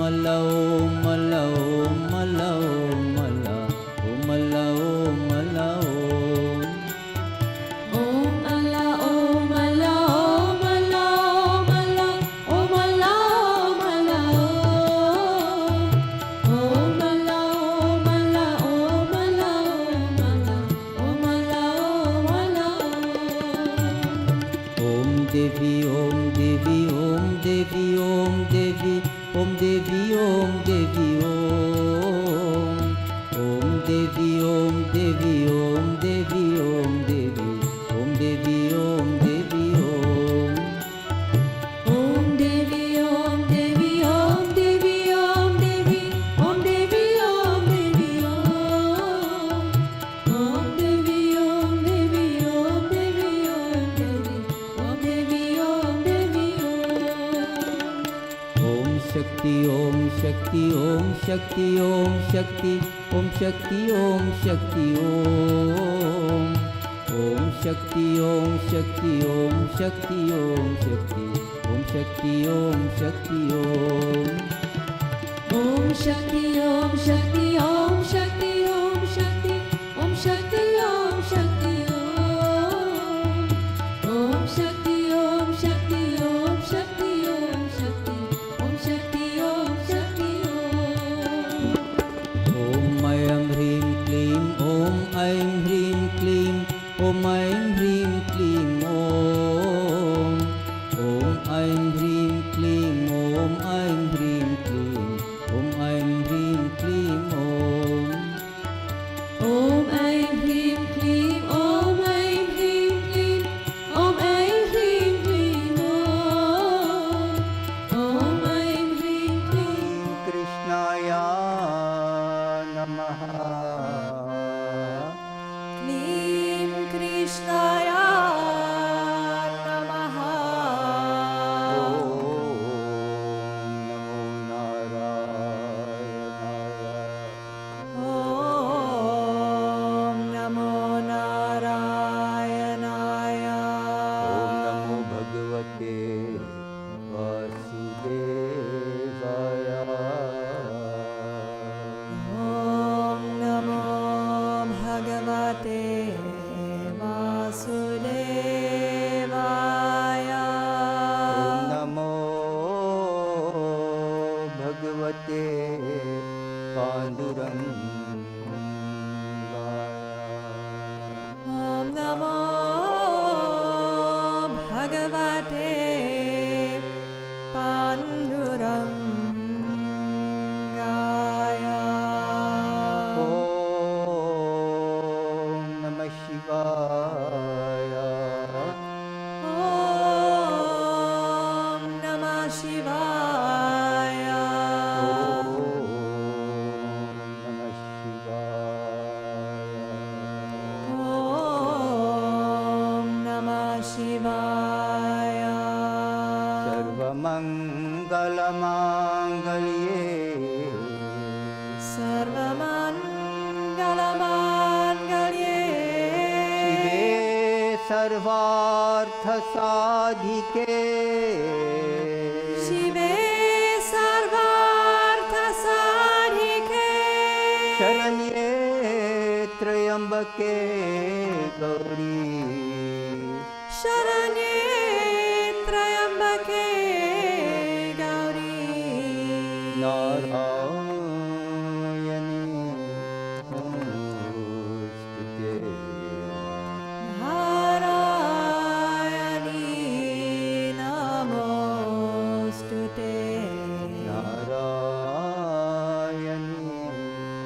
Mala Om Mala Om Mala Om Mala Om Mala Om Mala Om Om Allah Om Allah Om Allah Om Allah Om Allah Om Allah Om Allah Om Allah Om Allah Om Allah Om Devi Om Devi Om Devi Om Devi Om Devi Om Devi Om Om Devi Om Devi Om Devi Om Devi Om Devi Om Devi Om Om Devi Om Devi Om Devi Om Devi Om Devi Om Devi Om Devi Om Devi Om Devi Om Devi Om Devi Om Shakti Om Shakti Om Shakti Om Shakti Om Shakti Om Shakti Om Om Shakti Om Shakti Om Shakti Om Shakti Om Shakti Om Shakti Om Om Shakti Om Shakti Om Shakti Om Shakti Om Shakti Om Shakti Om Shakti Om Shakti Om Shakti Om Shakti Om Shakti Om Shakti Om Aim Hrim Klim Om Aim Hrim Klim Om Aim Hrim Klim Om Om Aim Hrim Klim Om Aim Hrim Klim Om Aim Hrim Klim Om Om Aim Hrim Klim Om Aim Hrim Klim Om Aim Hrim Klim Om Aim Hrim Klim Krishnaya Namaha Klim Krishnaya Namaha Om Namo Narayanaya Om Namo Narayanaya Om Namo Bhagavate Vasudevaya Om Namo Bhagavate Vasudevaya Om Namo Bhagavate Pandurangaya Om Namo Bhagavate Pandurangaya Om Namah Shivaya Om Namah Shivaya Om Namah Shivaya Om Namah Shivaya Sarvamangalamangalaye Sarvamangalamangalaye Shive Sarvarthasadhike Shive Sarvarthasadhike Sharanye Trayambake Gauri Sharanye Trayambake Gauri Narayani Namostute Narayani Namostute Narayani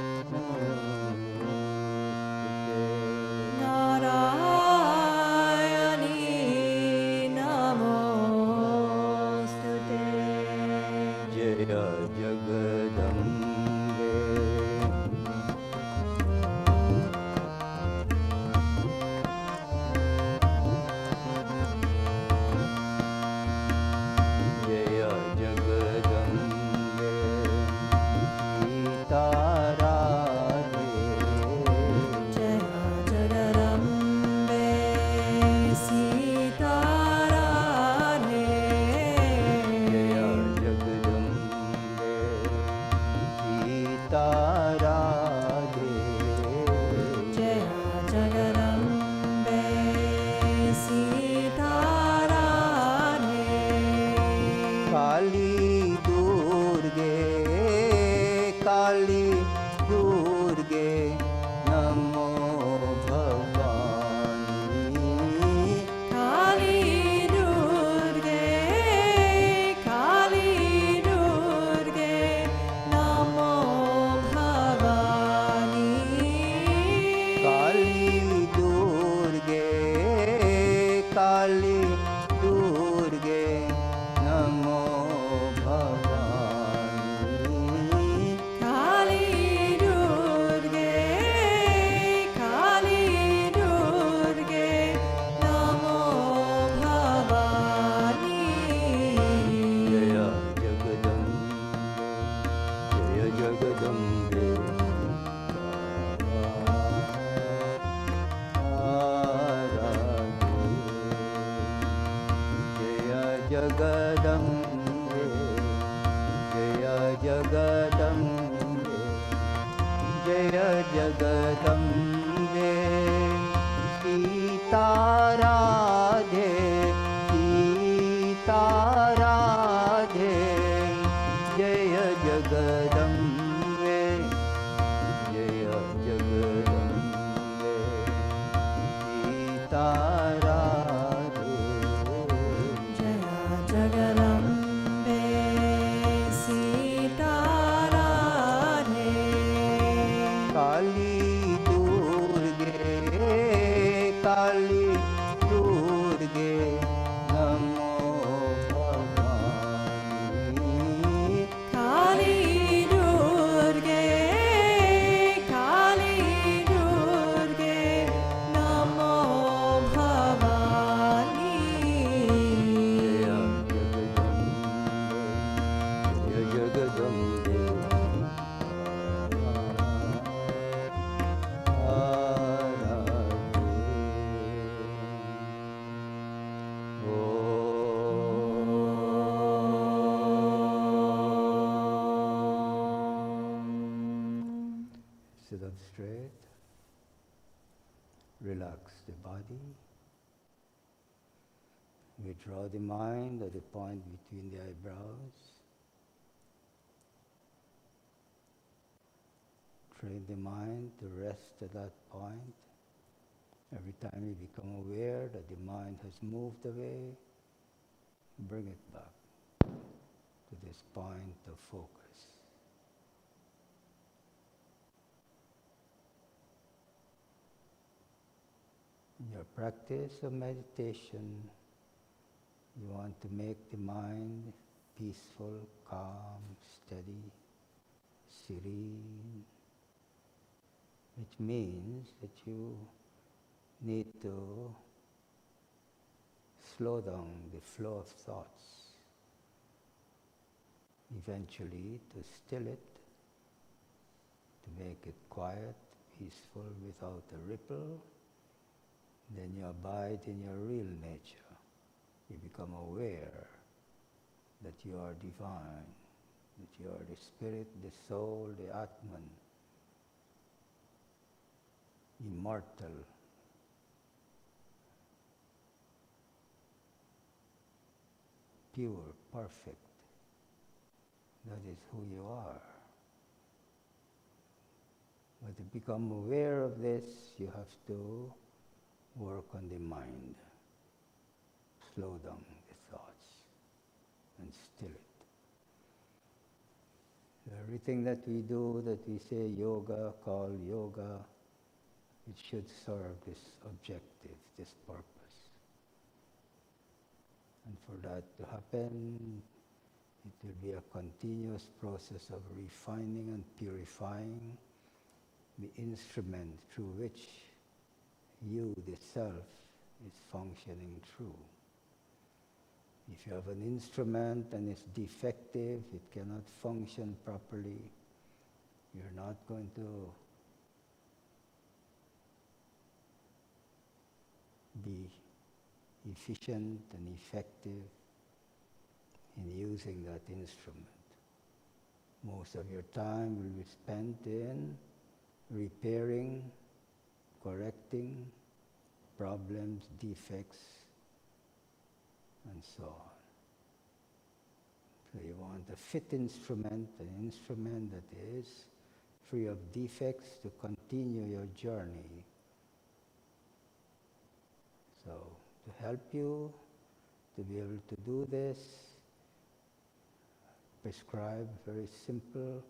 Namostute Narayani Namostute Jaya Jagadambe Jaya Jagadambe Sita Radhe Jaya Jagarambe Sita Radhe Jaya Jagadambe Sita Radhe. Jaya Jagarambe Sita Radhe. Kali Durge, Kali Durge, Namo Bhavani. Kali Durge, Kali Durge, Namo Bhavani. Kali Durge, Kali Durge, Namo Bhavani. Kali Durge, Kali Durge, Namo Bhavani. Jaya Jagadambe, Jaya Jagadambe, Jaya Jagadambe, Jaya Jagadambe, Jaya Jagadambe, Sita Radhe, Sita Radhe, Jaya Jagadambe, Jaya Jagadambe, Sita Radhe. Jaya Jagarambe Sita Radhe. Kali Durge, Kali Durge, Namo Bhavani. Kali Durge, Kali Durge, Namo Bhavani. Jaya Jagadambe, sit up straight, relax the body, withdraw the mind at the point between the eyebrows, train the mind to rest at that point. Every time you become aware that the mind has moved away, bring it back to this point of focus. In your practice of meditation, you want to make the mind peaceful, calm, steady, serene, which means that you need to slow down the flow of thoughts, eventually to still it, to make it quiet, peaceful, without a ripple. Then you abide in your real nature. You become aware that you are divine, that you are the spirit, the soul, the Atman, immortal, pure, perfect. That is who you are. But to become aware of this, you have to work on the mind. Slow down the thoughts and still it. Everything that we do, that we say yoga, call yoga, it should serve this objective, this purpose. And for that to happen, it will be a continuous process of refining and purifying the instrument through which you, the self, is functioning through. If you have an instrument and it's defective, it cannot function properly, you're not going to be efficient and effective in using that instrument. Most of your time will be spent in repairing, correcting problems, defects, and so on. So you want a fit instrument, an instrument that is free of defects to continue your journey. So to help you to be able to do this, prescribe very simple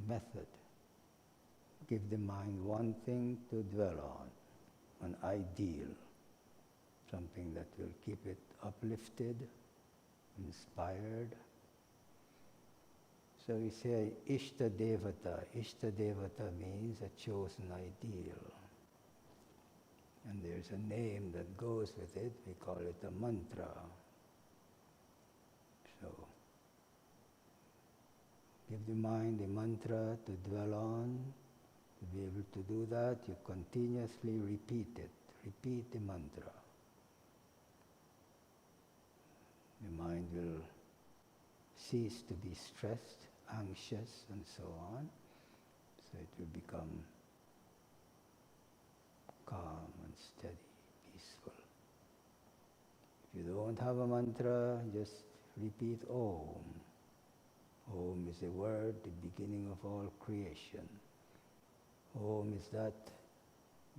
method. Give the mind one thing to dwell on, an ideal, something that will keep it uplifted, inspired. So we say Ishta Devata. Ishta Devata means a chosen ideal. And there's a name that goes with it. We call it a mantra. So give the mind a mantra to dwell on. To be able to do that, you continuously repeat it. Repeat the mantra. The mind will cease to be stressed, anxious, and so on. So it will become calm and steady, peaceful. If you don't have a mantra, just repeat Om. Om is a word, the beginning of all creation. Om is that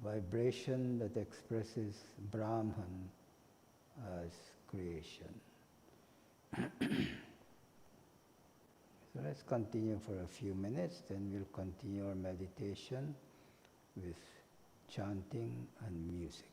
vibration that expresses Brahman as creation. So let's continue for a few minutes, then we'll continue our meditation with chanting and music.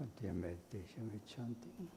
Continue meditation with chanting.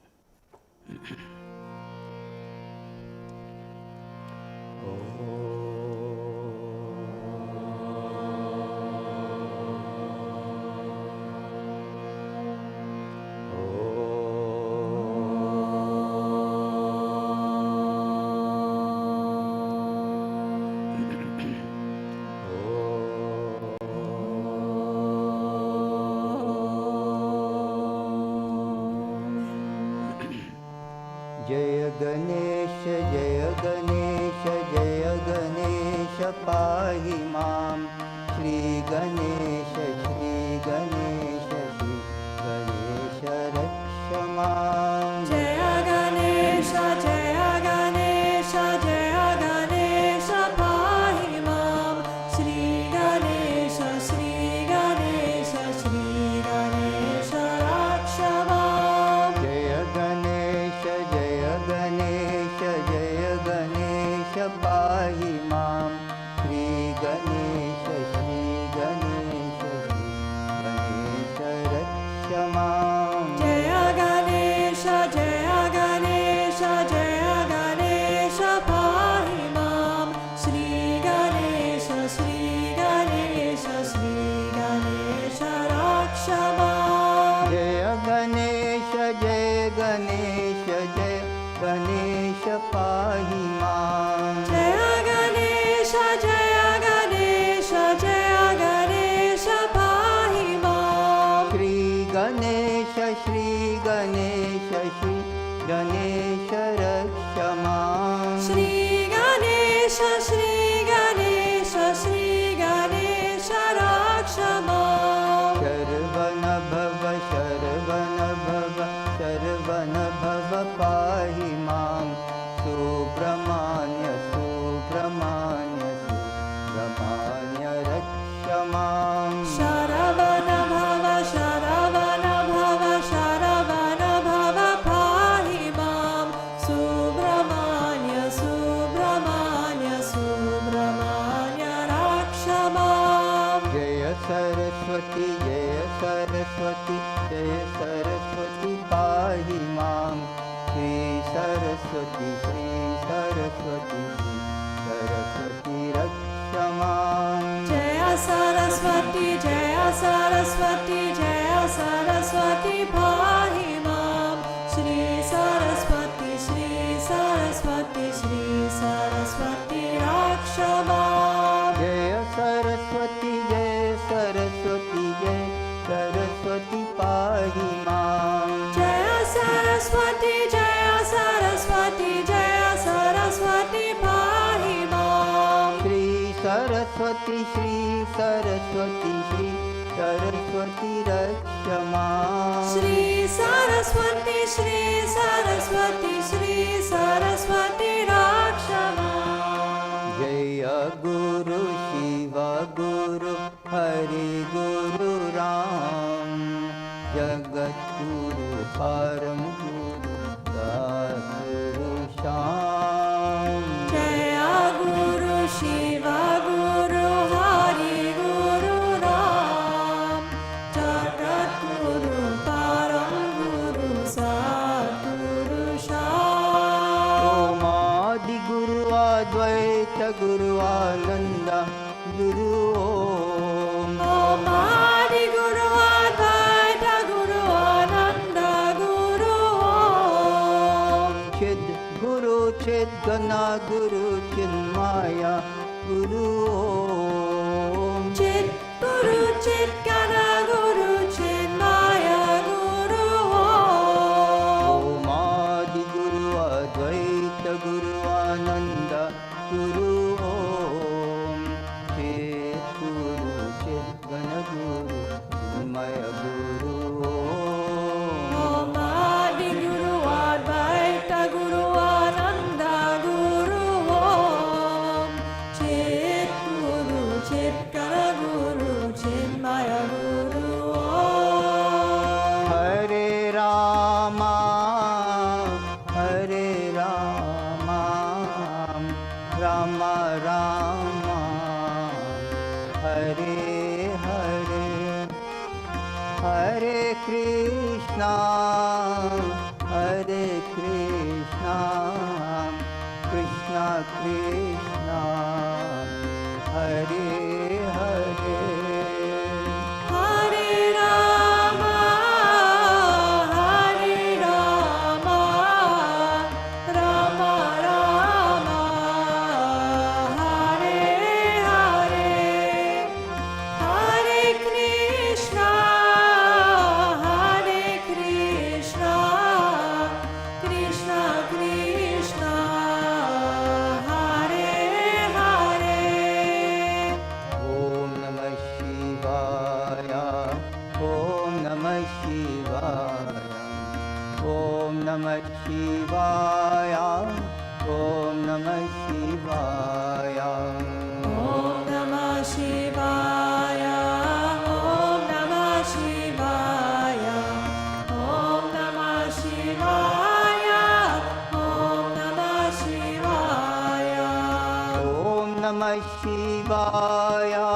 Jaya Ganesh, Jaya Ganesh, Jaya Ganesh, Pahi Mam. Shri Ganesh, Shri Ganesh, Shri Ganesh, Raksha Mam. Jaya Ganesha, Jaya Ganesha, Jaya Ganesha, Pahi Mam. Shri Ganesha, Shri Ganesha, Shri Ganesha, Raksha Mam. Jaya Ganesh, Jaya Ganesh, Jaya Ganesh, Pahi Mam. Shri Ganesh, Shri Ganesh, Shri Ganesh, Raksha Mam. Jaya Ganesha, Jaya Ganesha, Jaya Ganesha, Pahi Mam. Shri Ganesha, Shri Ganesha, Shri Ganesha, Raksha Mam. Jaya Ganesh, Jaya Ganesh, Jaya Ganesh, Pahi Mam. Jaya Ganesha, Jaya Ganesha, Jaya Ganesha, Pahi Mam. Shri Ganesh, Shri Ganesh, Shri Ganesh, Raksha Mam. Shri Ganesha, Shri Ganesha, Shri Ganesha, Raksha Mam. Sharvana Bhava, Sharvana Bhava, Sharvana Bhava, Pahi Mam. Subramanya, Subramanya, Subramanya, Raksha Mam. Sharavana Bhava, Sharavana Bhava, Sharavana Bhava, Pahi Mam. Subramanya, Subramanya, Subramanya, Raksha Mam. Jaya Saraswati, Jaya Saraswati, Jaya Saraswati, Pahi Mam. Shri Saraswati, Shri Saraswati, Shri Saraswati, Raksha Mam. Jaya Saraswati, Jaya Saraswati, Jaya Saraswati, Pahi Mam. Shri Saraswati, Shri Saraswati, Shri Saraswati, Raksha Mam. Jaya Saraswati, Jaya Saraswati, Jaya Saraswati, Pahi Mam. Jaya Saraswati, Jaya Saraswati, Jaya Saraswati, Pahi Mam. Shri Saraswati, Shri Saraswati, Shri Saraswati, Raksha Mam. Shri Saraswati, Shri Saraswati, Shri Saraswati, Raksha Mam. Jaya Guru Shiva Guru Hari Guru Ram. Jagat Guru Param Guru Sadguru Sham. Jaya Guru Shiva Guru Hari Guru Ram. Jagat Guru Param Guru Sadguru Sham. Om Adi Guru Advaita Guru Ananda Guru Om. Om Adi Guru Advaita Guru Ananda Guru Hare Krishna, Hare Krishna, Krishna Krishna, Hare Hare. Hare Rama, Hare Rama, Rama Rama, Hare Hare. Hare Krishna, Hare Krishna, Krishna Krishna, Hare Hare. Om Namah Shivaya, Om Namah Shivaya, Om Namah Shivaya, Om Namah Shivaya. Om Namah Shivaya, Om Namah Shivaya, Om Namah Shivaya, Om Namah Shivaya. Om Namah Shivaya,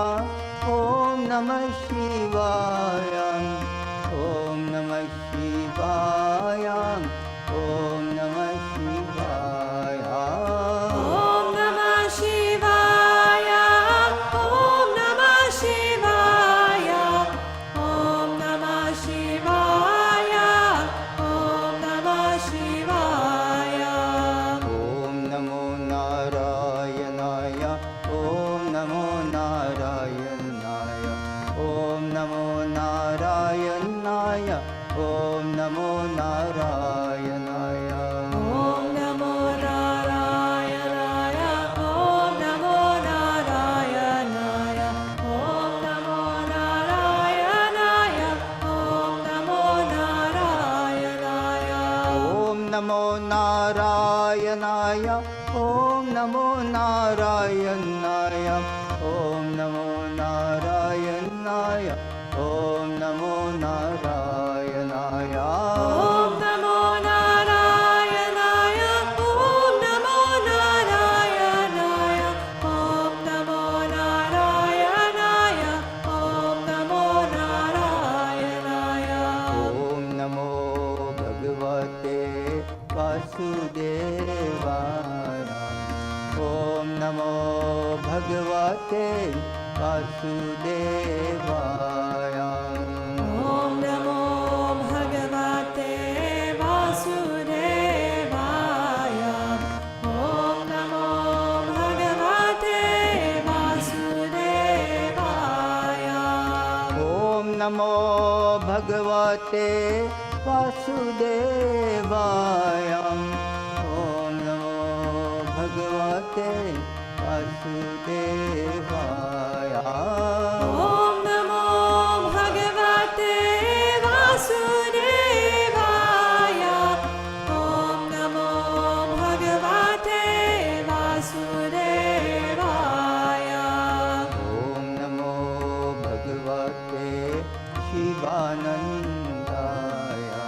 Om Namah Shivaya, Om Namah Shivaya, Om Namah Shivaya. Om Namah Shivaya, Om Namah Shivaya, Om Namah Shivaya, Om Namah Shivaya. Om Namo Narayanaya, Om Namo Narayanaya, Om Namo Narayanaya, Om Namo Narayanaya. Om Namo Narayanaya, Om Namo Narayanaya, Om Namo Narayanaya, Om Namo Narayanaya. Om Namo Narayanaya, Om Namo Narayanaya, Om Namo Narayanaya, Om Namo Narayanaya. Om Namo Narayanaya, Om Namo Narayanaya, Om Namo Narayanaya, Om Namo Narayanaya. Om Namo Bhagavate Vasudevaya, Om Namo Bhagavate Vasudevaya. Om Namo Bhagavate Vasudevaya, Om Namo Bhagavate Vasudevaya. Om Namo Bhagavate Vasudevaya, Om Namo Bhagavate Vasudevaya. Om Namo Bhagavate Vasudevaya, Om Namo Bhagavate Vasudevaya. Om Namo Bhagavate Shivanandaya,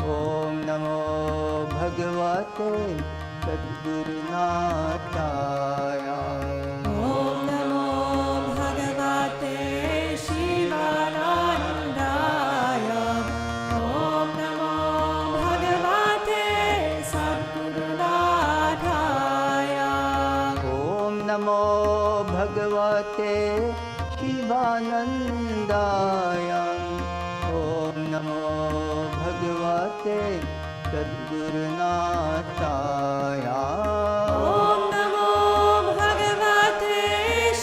Om Namo Bhagavate Sadgurunathaya. Om Namo Bhagavate Shivanandaya, Om Namo Bhagavate Sadgurunathaya. Om Namo Bhagavate Shivanandaya, Om Namo Bhagavate Sadgurunathaya. Om Namo Bhagavate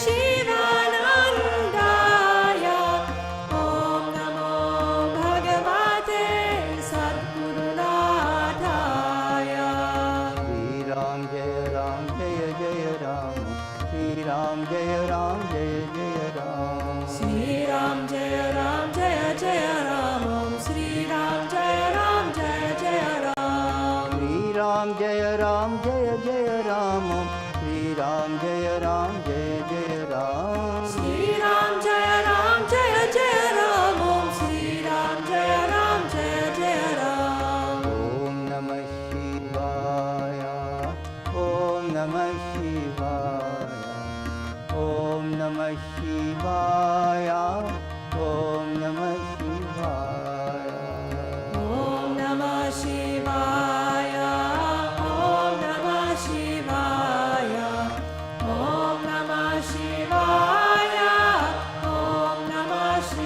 Shivanandaya, Om Namo Bhagavate Sadgurunathaya. Shri Ram Jaya Ram Jaya Jaya Ram, Shri Ram Jaya Ram Jaya Jaya Ram. Shri Ram Jaya Ram Jaya Jaya Ram, Om Shri Ram Jaya Ram Jaya Jaya Ram. Shri Ram Jaya Ram Jaya Jaya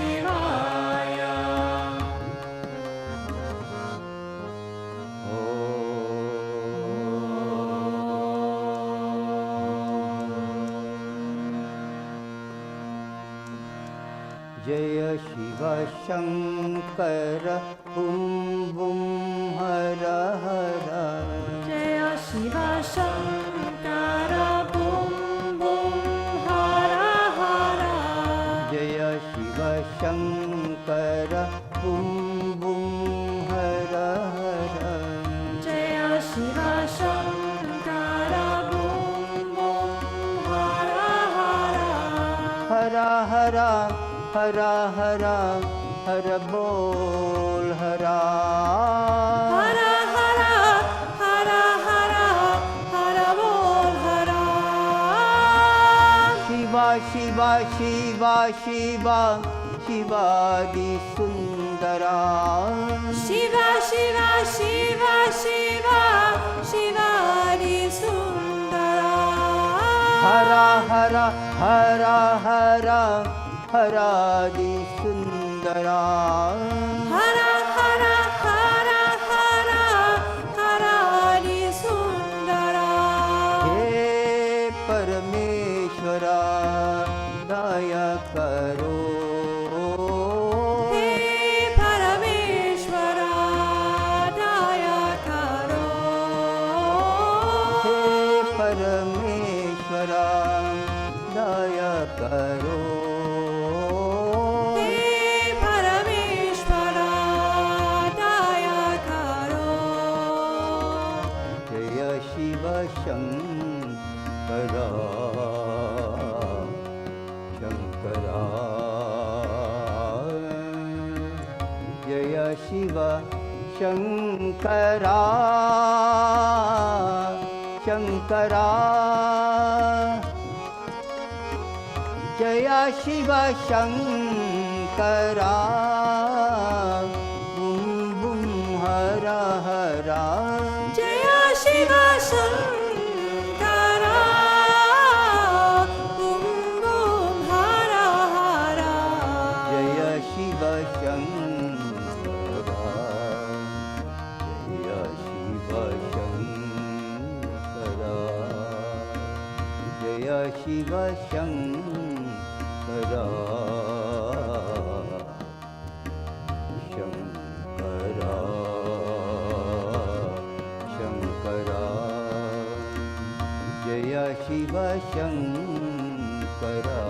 Shivaya. जय Shiv Shankar बum bum हर हर Jaya Shiva Shankara Bum Bum Hara Hara. जय Shiv Shankar bum bum हर हर Jaya Shiva Shankara Bum Bum Hara Hara. हरा हरा हरा हरा हर बोल हरा Hara Hara Hara Hara Hara Bol Hara. Shiva Shiva Shiva Shiva शिवादि सुंदरा Shiva Shiva Shiva Shiva Shivadi Sundara. हरा हरा हरा हरा हरादि सुंदरा Hara Hara Hara Hara Haradi Sundara. हे परमेश्वरा दया करो He Parameshwara Daya Karo. हे परमेश्वरा दया करो He Parameshwara Daya Karo. जय शिव शंकरा शंकरा जय शिव शंकरा शंकरा जय शिव शंकरा बुम बुम हरा हरा Jaya Shiva Shankara Bum Bum Hara Hara. जय शिव शंकरा जय शिव शंकरा जय शिव शंकरा शंकरा शंकरा जय शिव शंकरा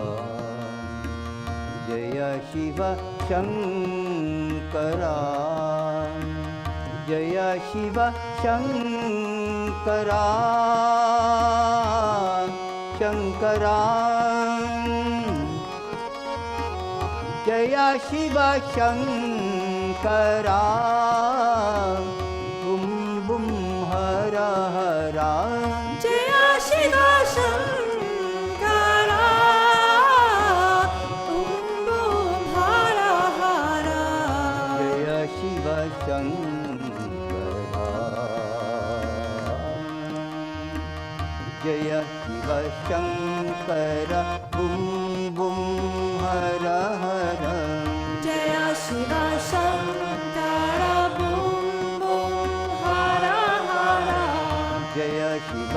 जय शिव शंकरा जय शिव शंकरा शंकरा जय शिव शंकरा बुम बुम हरा हरा Jaya Shiva Shankara Bum Bum Hara Hara. जय शिव शंकरा जय शिव शंकरा बुम बुम हर हर Jaya Shiva Shankara Bum Bum Hara Hara. जय शिव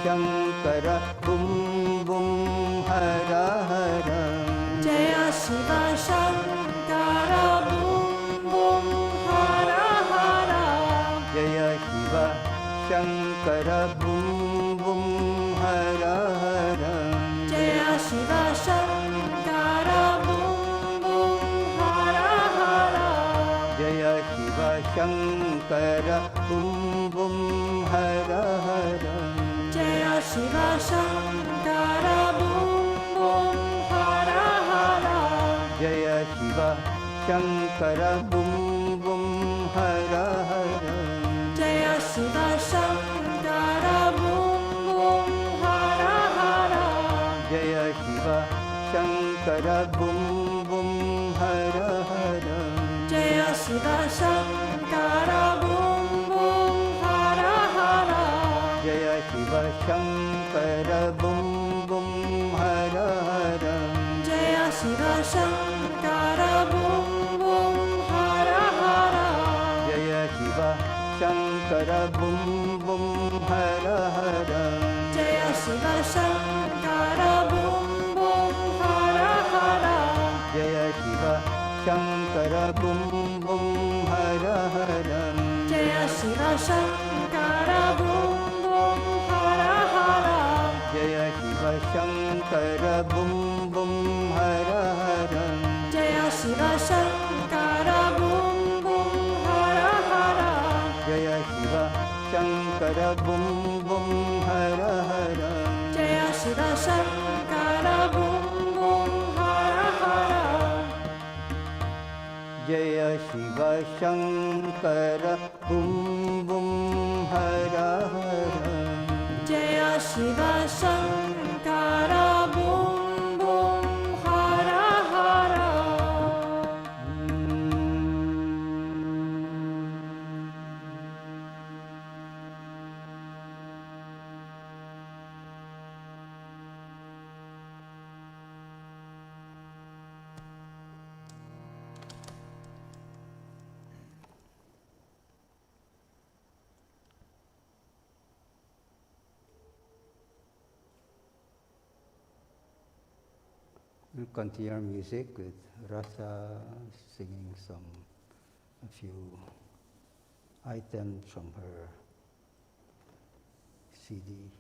शंकरा बुम बुम हर हर Jaya Shiva Shankara Bum Bum Hara Hara. जय शिव शंकरा बुम बुम हर हर Jaya Shiva Shankara Bum Bum Hara Hara. जय शिव शंकरा बुम बुम हर हर Jaya Shiva Shankara Bum Bum Hara Hara. जय शिव शंकरा बुम बुम हर हर Jaya Shiva Shankara Bum Bum Hara Hara. जय शिव शंकरा बुम बुम हर हर Jaya Shiva Shankara Bum Bum Hara Hara. जय शिव शंकरा बुम बुम हर हर Jaya Shiva Shankara Shankara Bum Bum Hara Hara Jaya Shiva Shankara Bum Bum Hara Hara Jaya Shiva Shankara Bum Bum Hara Hara Jaya Shiva Shankara Bum Bum Hara Hara Jaya Shiva Shankara Bum Bum Hara Hara Jaya Shiva Shankara Bum Bum Hara Hara Jaya Shiva Shankara Bum Bum Hara Hara Jaya Shiva Shankara Bum Bum Hara Hara Jaya Shiva Shankara Bum Bum Hara Hara Jaya Shiva Shankara Bum Bum Hara Hara We'll continue our music with Ratha singing a few items from her CD.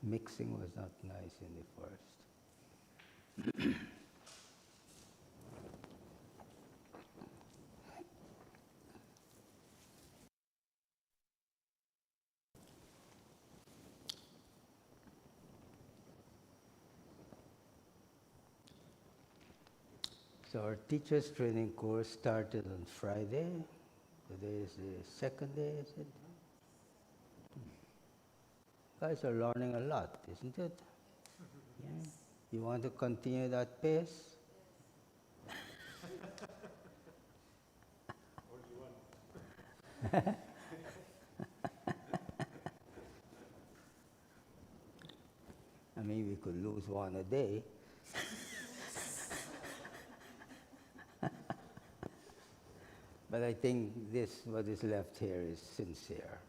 mixing was not nice in the first. So our teachers training course started on Friday. Today is the second day, is it? Guys are learning a lot, isn't it? Yeah. You want to continue that pace? I mean, we could lose one a day. But I think what is left here is sincere,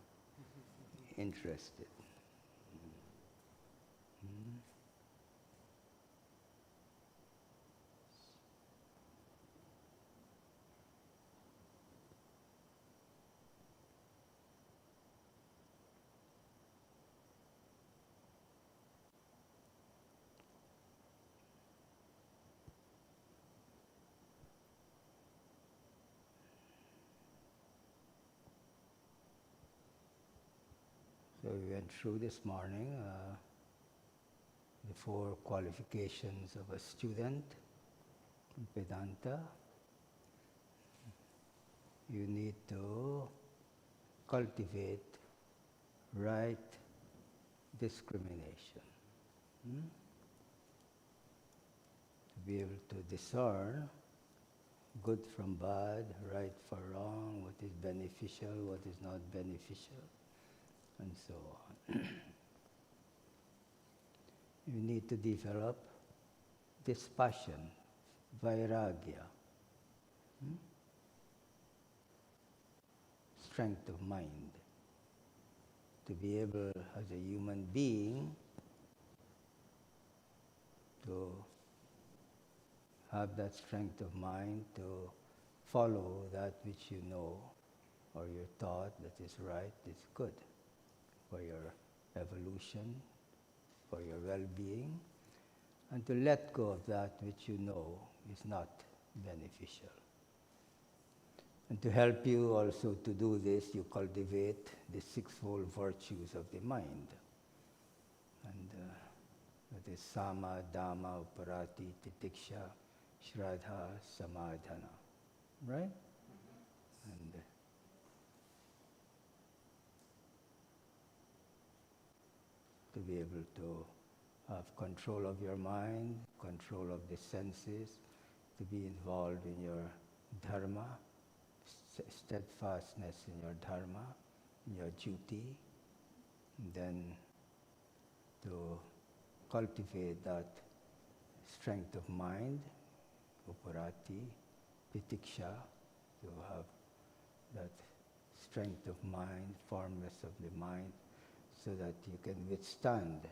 interested. So we went through this morning the 4 qualifications of a student in Vedanta. You need to cultivate right discrimination. To be able to discern good from bad, right for wrong, what is beneficial, what is not beneficial, and so on. You need to develop dispassion, vairagya, strength of mind, to be able as a human being to have that strength of mind to follow that which you know or you're taught that is right, is good for your evolution, for your well-being, and to let go of that which you know is not beneficial. And to help you also to do this, you cultivate the 6-fold virtues of the mind. And that is sama, dhamma, uparati, titiksha, shraddha, samadhana. Right? And to be able to have control of your mind, control of the senses, to be involved in your dharma, steadfastness in your dharma, in your duty, and then to cultivate that strength of mind, uparati, titiksha, to have that strength of mind, firmness of the mind, so that you can withstand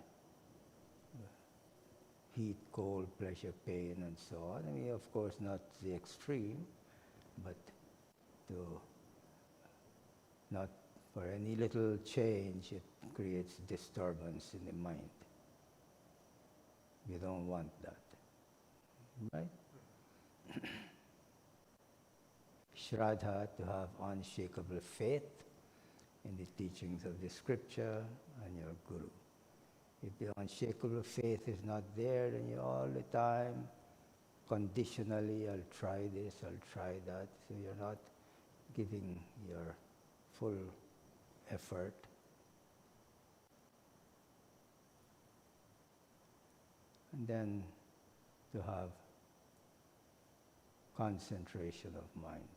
heat, cold, pleasure, pain, and so on. I mean, of course, not the extreme, but to not for any little change, it creates disturbance in the mind. We don't want that, right? Shraddha, to have unshakable faith in the teachings of the scripture and your guru. If the unshakable faith is not there, then you're all the time conditionally, I'll try this, I'll try that. So you're not giving your full effort. And then to have concentration of mind,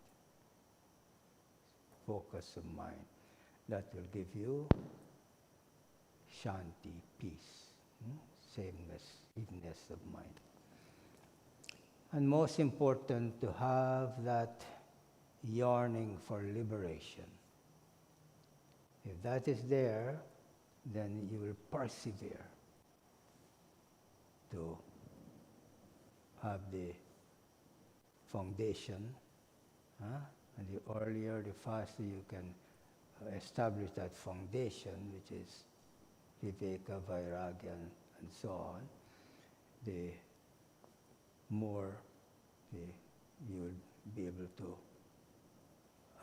focus of mind. That will give you shanti, peace, sameness, evenness of mind. And most important, to have that yearning for liberation. If that is there, then you will persevere to have the foundation. And the earlier, the faster you can establish that foundation, which is viveka, vairagya, and so on, the more you will be able to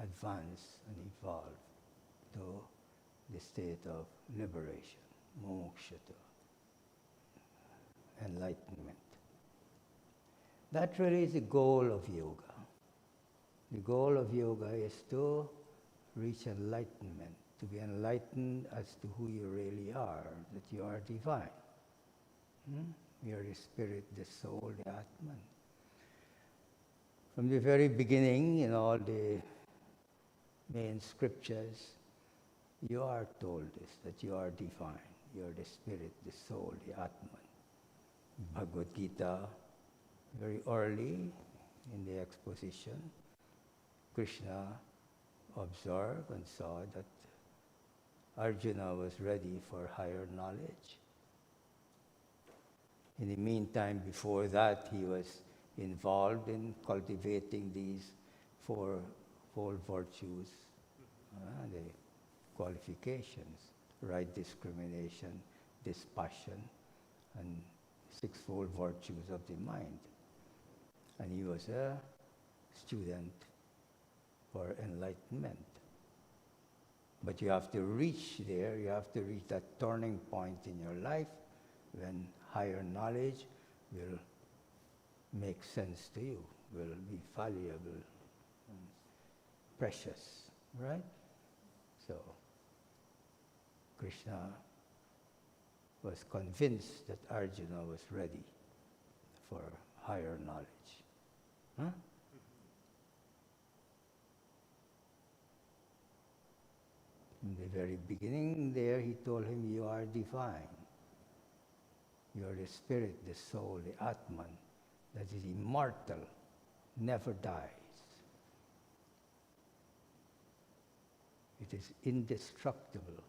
advance and evolve to the state of liberation, mumukshata, enlightenment. That really is the goal of yoga. The goal of yoga is to reach enlightenment, to be enlightened as to who you really are, that you are divine. You are the spirit, the soul, the Atman. From the very beginning, in all the main scriptures, you are told this, that you are divine. You are the spirit, the soul, the Atman. Bhagavad Gita, very early in the exposition, Krishna observed and saw that Arjuna was ready for higher knowledge. In the meantime, before that, he was involved in cultivating these four virtues, the qualifications, right discrimination, dispassion, and sixfold virtues of the mind. And he was a student for enlightenment. But you have to reach there, you have to reach that turning point in your life when higher knowledge will make sense to you, will be valuable and precious, right? So, Krishna was convinced that Arjuna was ready for higher knowledge. Huh? In the very beginning there, he told him, you are divine. You are the spirit, the soul, the Atman, that is immortal, never dies. It is indestructible.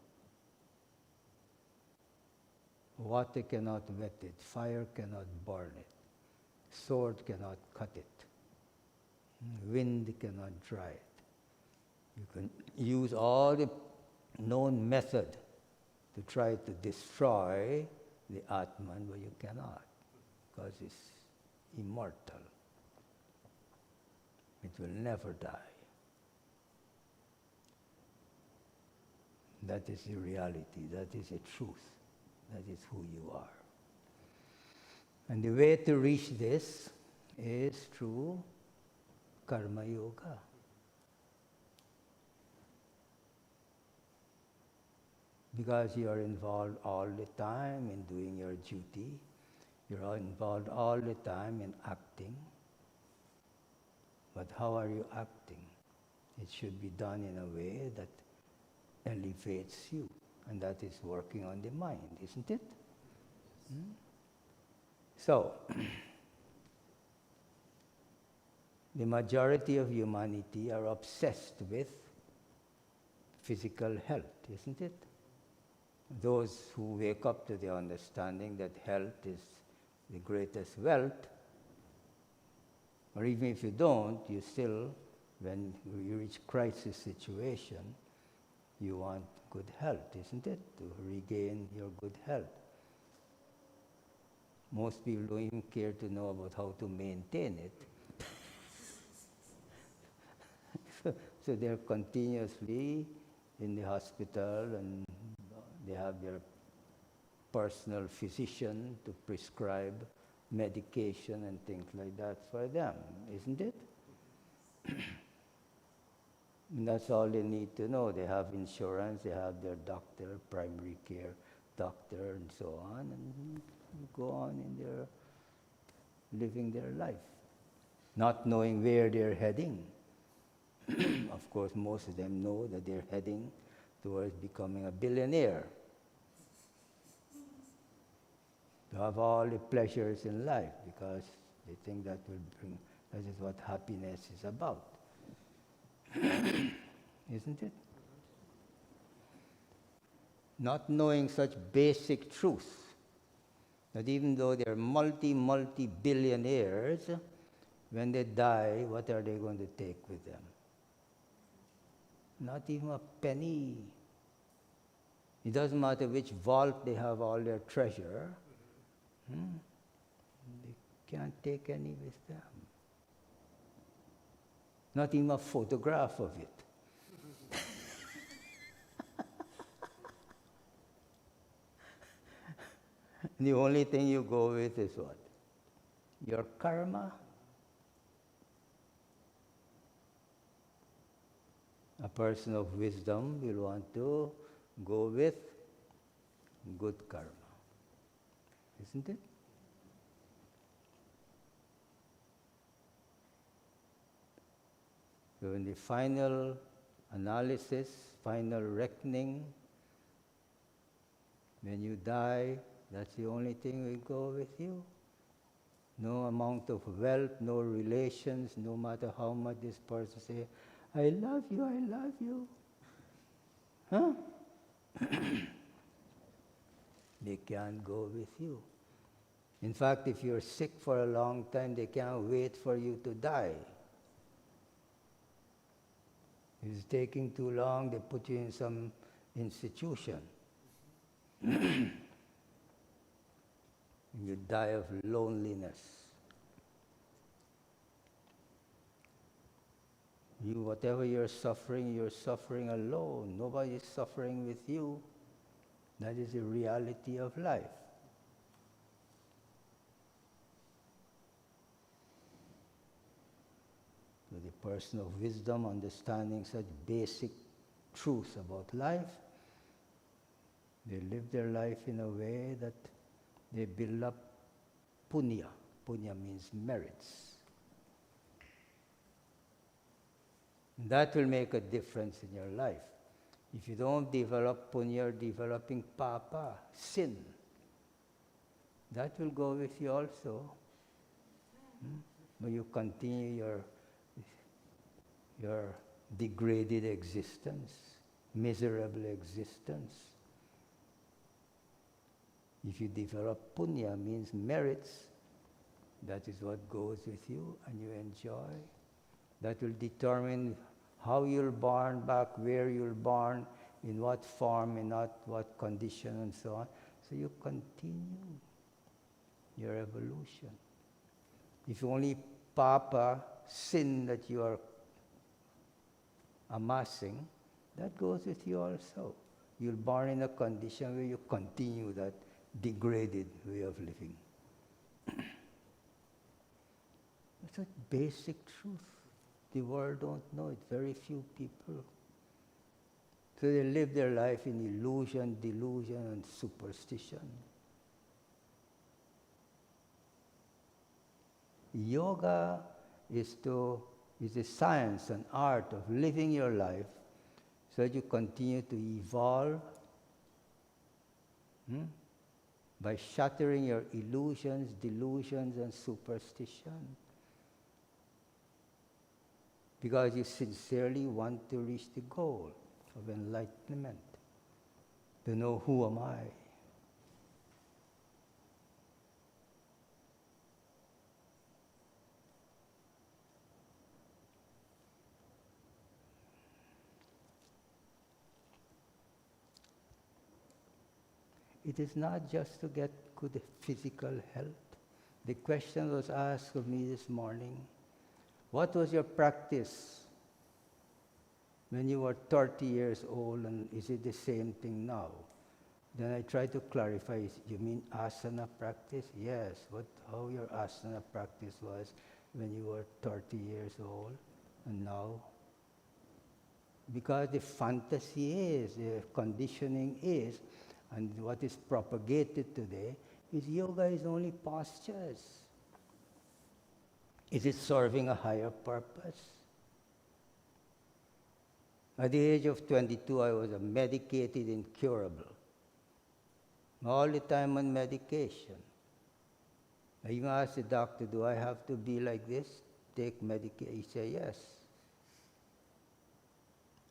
Water cannot wet it, fire cannot burn it, sword cannot cut it, wind cannot dry it. You can use all the known method to try to destroy the Atman, but you cannot, because it's immortal. It will never die. That is the reality, that is the truth, that is who you are. And the way to reach this is through karma yoga. Because you are involved all the time in doing your duty, you're involved all the time in acting. But how are you acting? It should be done in a way that elevates you, and that is working on the mind, isn't it? So, the majority of humanity are obsessed with physical health, isn't it? Those who wake up to the understanding that health is the greatest wealth, or even if you don't, you still, when you reach crisis situation, you want good health, isn't it? To regain your good health. Most people don't even care to know about how to maintain it. So they're continuously in the hospital, and they have their personal physician to prescribe medication and things like that for them, isn't it? And that's all they need to know. They have insurance, they have their doctor, primary care doctor, and so on, and go on in their living their life, not knowing where they're heading. Of course, most of them know that they're heading towards becoming a billionaire, to have all the pleasures in life, because they think that will bring, that is what happiness is about. Isn't it? Not knowing such basic truths, that even though they're multi-billionaires, when they die, what are they going to take with them? Not even a penny. It doesn't matter which vault they have all their treasure. They can't take any with them. Not even a photograph of it. The only thing you go with is what? Your karma. A person of wisdom will want to go with good karma. Isn't it? So in the final analysis, final reckoning, when you die, that's the only thing will go with you. No amount of wealth, no relations, no matter how much this person say, I love you, I love you. Huh? They can't go with you. In fact, if you're sick for a long time, they can't wait for you to die. If it's taking too long, they put you in some institution. You die of loneliness. Whatever you're suffering alone. Nobody is suffering with you. That is the reality of life. So the person of wisdom, understanding such basic truths about life, they live their life in a way that they build up punya. Punya means merits. That will make a difference in your life. If you don't develop punya, you're developing papa, sin. That will go with you also. But you continue your degraded existence, miserable existence. If you develop punya, means merits, that is what goes with you and you enjoy. That will determine how you're born back, where you're born, in what form, in what condition, and so on. So you continue your evolution. If only papa, sin that you are amassing, that goes with you also. You're born in a condition where you continue that degraded way of living. It's a basic truth. The world don't know it, very few people. So they live their life in illusion, delusion, and superstition. Yoga is a science, an art of living your life so that you continue to evolve by shattering your illusions, delusions, and superstition. Because you sincerely want to reach the goal of enlightenment, to know who am I. It is not just to get good physical health. The question was asked of me this morning, what was your practice when you were 30 years old, and is it the same thing now? Then I tried to clarify, you mean asana practice? Yes, how your asana practice was when you were 30 years old and now? Because the fantasy is, the conditioning is, and what is propagated today is yoga is only postures. Is it serving a higher purpose? At the age of 22, I was a medicated incurable. All the time on medication. I even asked the doctor, do I have to be like this? Take medication? He said, yes.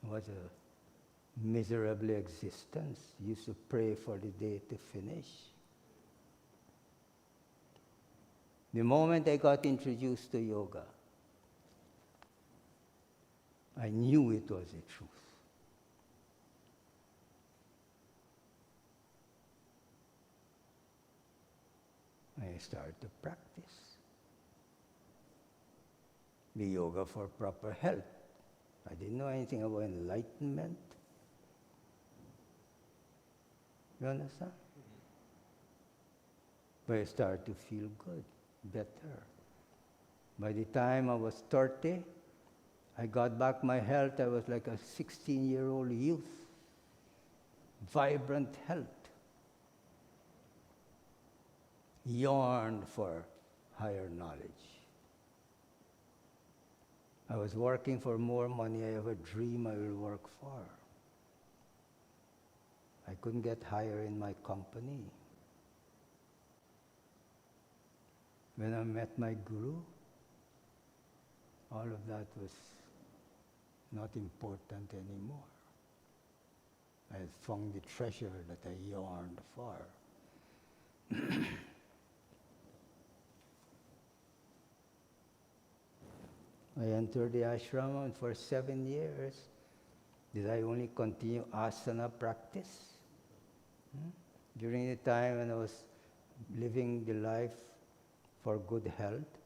It was a miserable existence. Used to pray for the day to finish. The moment I got introduced to yoga, I knew it was the truth. started to practice the yoga for proper health. I didn't know anything about enlightenment. You understand? But I started to feel good, better. By the time I was 30, I got back my health. I was like a 16-year-old youth. Vibrant health. Yearned for higher knowledge. I was working for more money I ever dreamed I will work for. I couldn't get higher in my company. When I met my guru, all of that was not important anymore. I had found the treasure that I yearned for. I entered the ashram, and for 7 years, did I only continue asana practice? During the time when I was living the life for good health,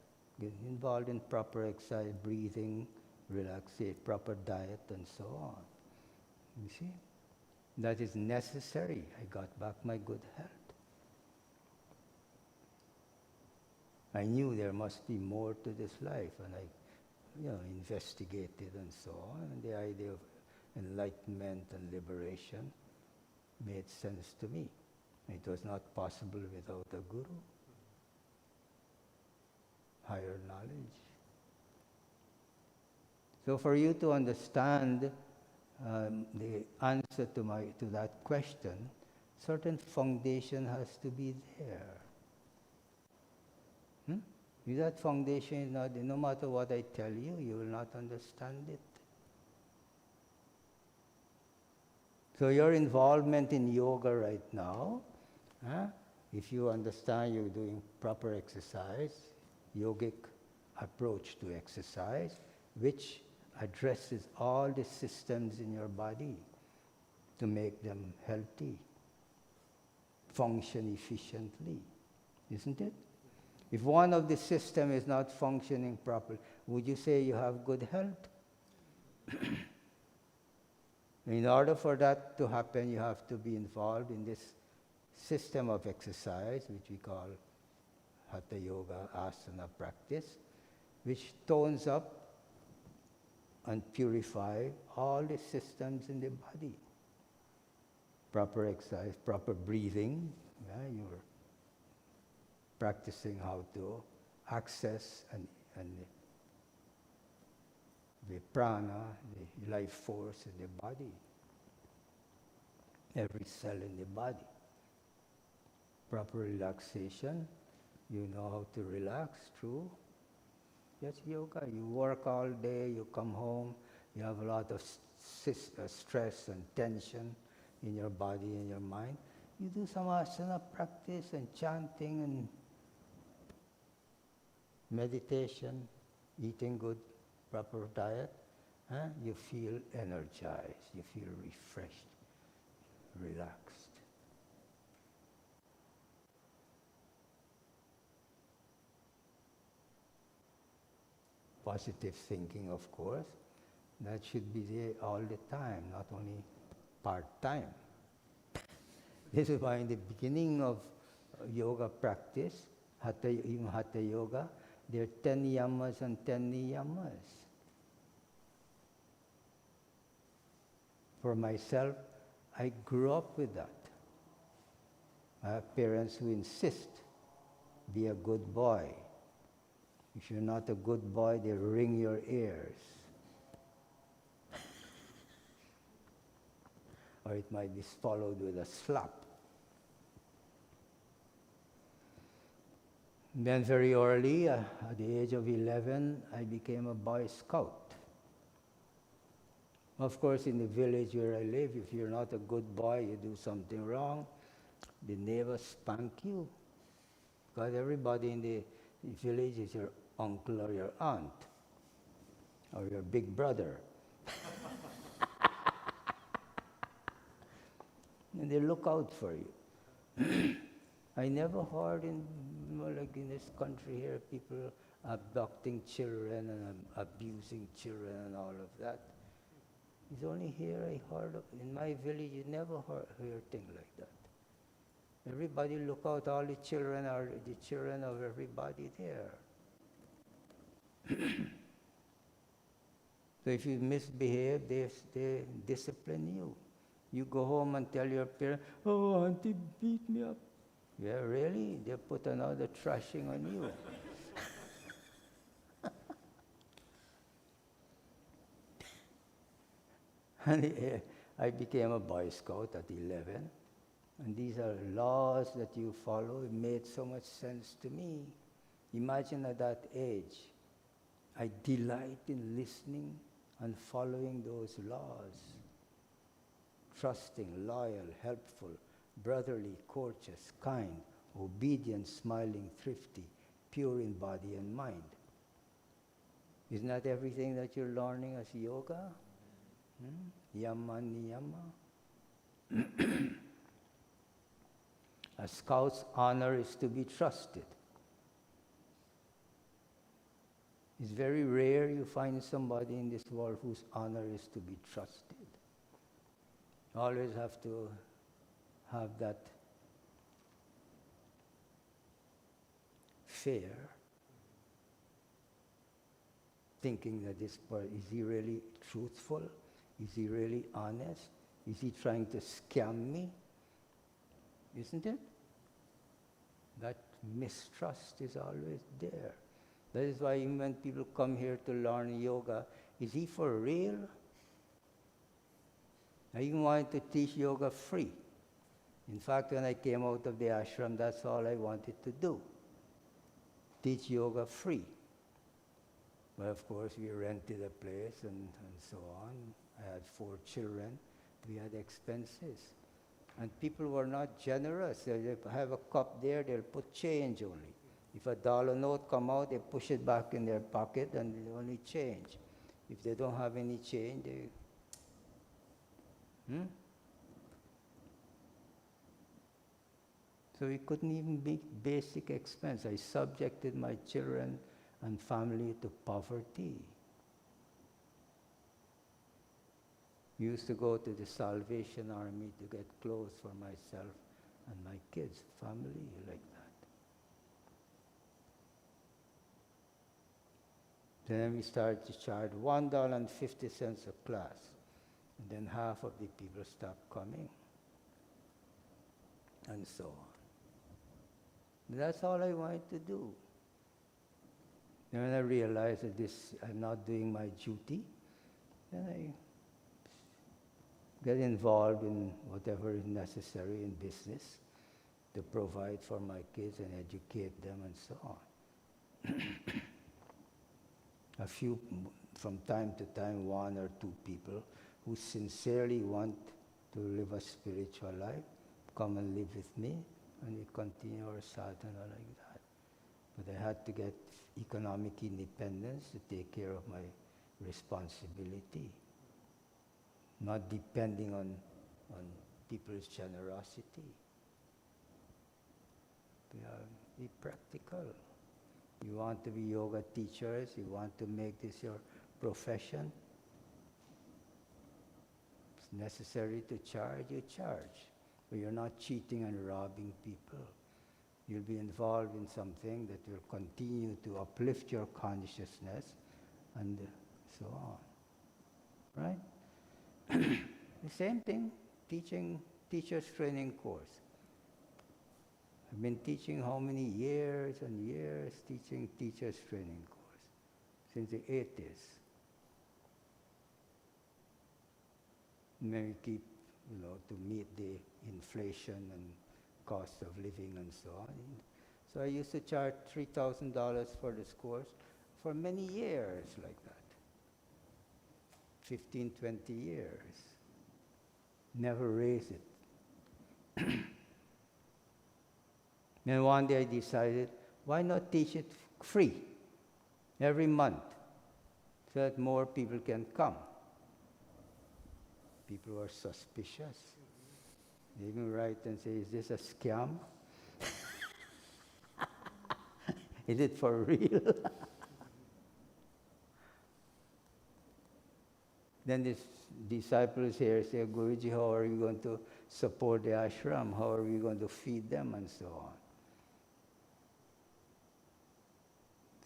involved in proper exercise, breathing, relaxation, proper diet, and so on. You see? That is necessary. I got back my good health. I knew there must be more to this life, and I investigated and so on. And the idea of enlightenment and liberation made sense to me. It was not possible without a guru. Higher knowledge. So for you to understand the answer to that question, certain foundation has to be there. If that foundation is not there, no matter what I tell you, you will not understand it. So your involvement in yoga right now, if you understand you're doing proper exercise, yogic approach to exercise, which addresses all the systems in your body to make them healthy, function efficiently, isn't it? If one of the system is not functioning properly, would you say you have good health? In order for that to happen, you have to be involved in this system of exercise, which we call Hatha Yoga Asana practice, which tones up and purify all the systems in the body. Proper exercise, proper breathing, you're practicing how to access and the prana, the life force in the body, every cell in the body. Proper relaxation, you know how to relax through just yoga. You work all day, you come home, you have a lot of stress and tension in your body and your mind. You do some asana practice and chanting and meditation, eating good, proper diet, you feel energized, you feel refreshed, relaxed. Positive thinking, of course, that should be there all the time, not only part-time. This is why in the beginning of yoga practice, even Hatha Yoga, there are 10 yamas and 10 niyamas. For myself, I grew up with that. I have parents who insist, be a good boy. If you're not a good boy, they wring your ears. Or it might be followed with a slap. Then very early, at the age of 11, I became a Boy Scout. Of course, in the village where I live, if you're not a good boy, you do something wrong, the neighbors spank you. Because everybody in the village is your uncle or your aunt, or your big brother. And they look out for you. I never heard in like in this country here, people abducting children and abusing children and all of that. It's only here I heard of. In my village, you never hear things like that. Everybody look out, all the children are the children of everybody there. So if you misbehave, they discipline you. You go home and tell your parents, oh, auntie beat me up. Yeah, really? They put another thrashing on you. And I became a Boy Scout at 11. And these are laws that you follow. It made so much sense to me. Imagine at that age, I delight in listening and following those laws. Trusting, loyal, helpful, brotherly, courteous, kind, obedient, smiling, thrifty, pure in body and mind. Isn't that everything that you're learning as yoga? Yama niyama. A scout's honor is to be trusted. It's very rare you find somebody in this world whose honor is to be trusted. You always have to have that fear, thinking that this person, is he really truthful? Is he really honest? Is he trying to scam me? Isn't it? That mistrust is always there. That is why even when people come here to learn yoga, is he for real? I even wanted to teach yoga free. In fact, when I came out of the ashram, that's all I wanted to do. Teach yoga free. But of course, we rented a place and so on. I had 4 children. We had expenses. And people were not generous. They have a cup there, they'll put change only. If a dollar note come out, they push it back in their pocket and they only change. If they don't have any change, they... So we couldn't even make basic expense. I subjected my children and family to poverty. We used to go to the Salvation Army to get clothes for myself and my kids, family, like that. Then we started to charge $1.50 a class. And then half of the people stopped coming. And so on. And that's all I wanted to do. Then when I realized that I'm not doing my duty, then I get involved in whatever is necessary in business to provide for my kids and educate them and so on. A few, from time to time, 1 or 2 people who sincerely want to live a spiritual life, come and live with me, and we continue our sadhana like that. But I had to get economic independence to take care of my responsibility, not depending on people's generosity. Be practical. You want to be yoga teachers, you want to make this your profession, it's necessary to charge, you charge. But you're not cheating and robbing people. You'll be involved in something that will continue to uplift your consciousness and so on. Right? The same thing, teacher's training course. I've been teaching how many years and years, teaching teacher's training course, since the 80s. And then we keep, to meet the inflation and cost of living and so on. So I used to charge $3,000 for this course for many years like that. 15, 20 years. Never raised it. Then one day I decided, why not teach it free every month so that more people can come? People were suspicious. They even write and say, is this a scam? Is it for real? Then these disciples here say, Guruji, how are you going to support the ashram? How are we going to feed them and so on?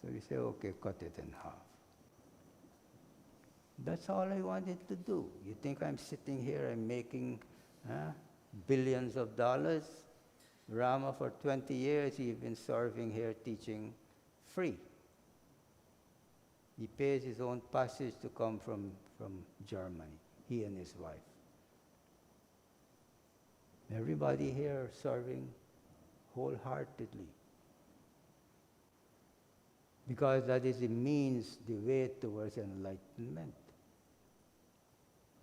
So we say, okay, cut it in half. That's all I wanted to do. You think I'm sitting here and making billions of dollars? Rama, for 20 years, he's been serving here teaching free. He pays his own passage to come from Germany, he and his wife. Everybody here serving wholeheartedly. Because that is the means, the way towards enlightenment.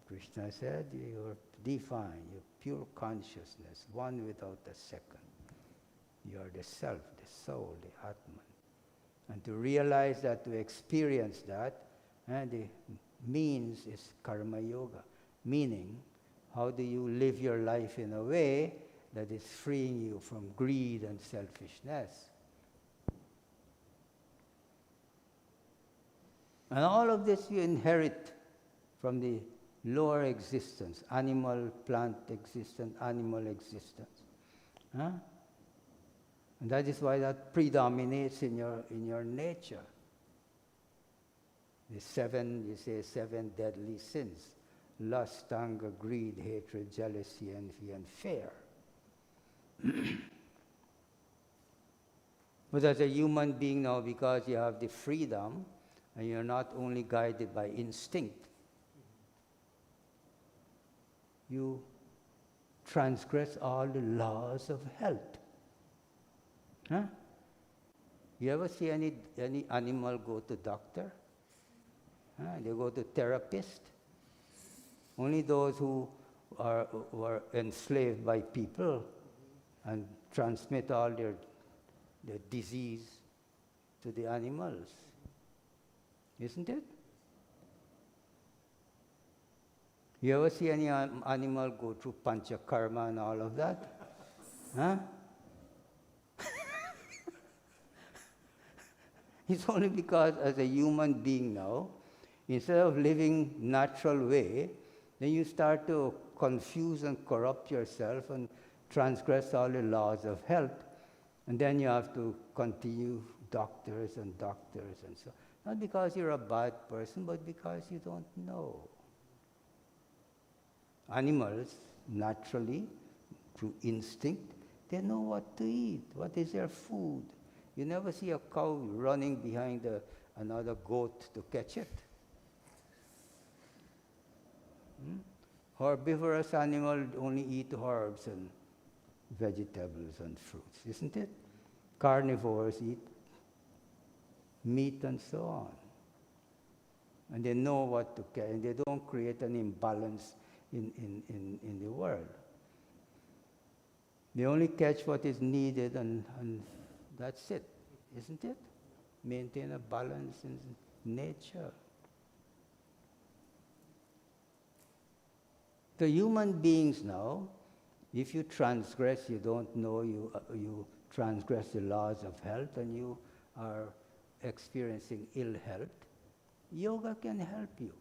Krishna said, you're divine, you're pure consciousness, one without a second. You are the self, the soul, the Atman. And to realize that, to experience that, the means is karma yoga. Meaning, how do you live your life in a way that is freeing you from greed and selfishness? And all of this you inherit from the lower existence, animal, plant existence, animal existence. And that is why that predominates in your nature. The seven deadly sins: lust, anger, greed, hatred, jealousy, envy, and fear. But as a human being now, because you have the freedom, and you're not only guided by instinct, you transgress all the laws of health. You ever see any animal go to doctor? They go to therapist. Only those who are enslaved by people and transmit all their disease to the animals. Isn't it? You ever see any animal go through panchakarma and all of that? It's only because as a human being now, instead of living natural way, then you start to confuse and corrupt yourself and transgress all the laws of health. And then you have to continue doctors and so on. Not because you're a bad person, but because you don't know. Animals, naturally, through instinct, they know what to eat, what is their food. You never see a cow running behind another goat to catch it. Herbivorous animals only eat herbs and vegetables and fruits, isn't it? Carnivores eat meat and so on. And they know what to catch, and they don't create an imbalance in the world. They only catch what is needed and that's it, isn't it? Maintain a balance in nature. The human beings now, if you transgress, you don't know, you transgress the laws of health and you are experiencing ill health, yoga can help you.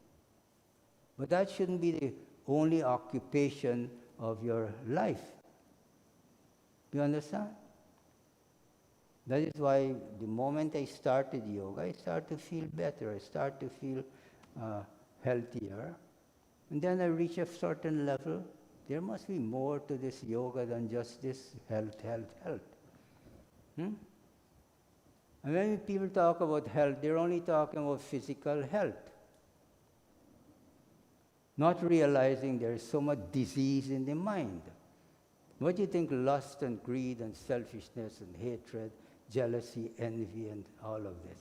But that shouldn't be the only occupation of your life. You understand? That is why the moment I started yoga, I started to feel better. I started to feel healthier. And then I reach a certain level. There must be more to this yoga than just this health. And when people talk about health, they're only talking about physical health. Not realizing there is so much disease in the mind. What do you think lust and greed and selfishness and hatred, jealousy, envy, and all of this?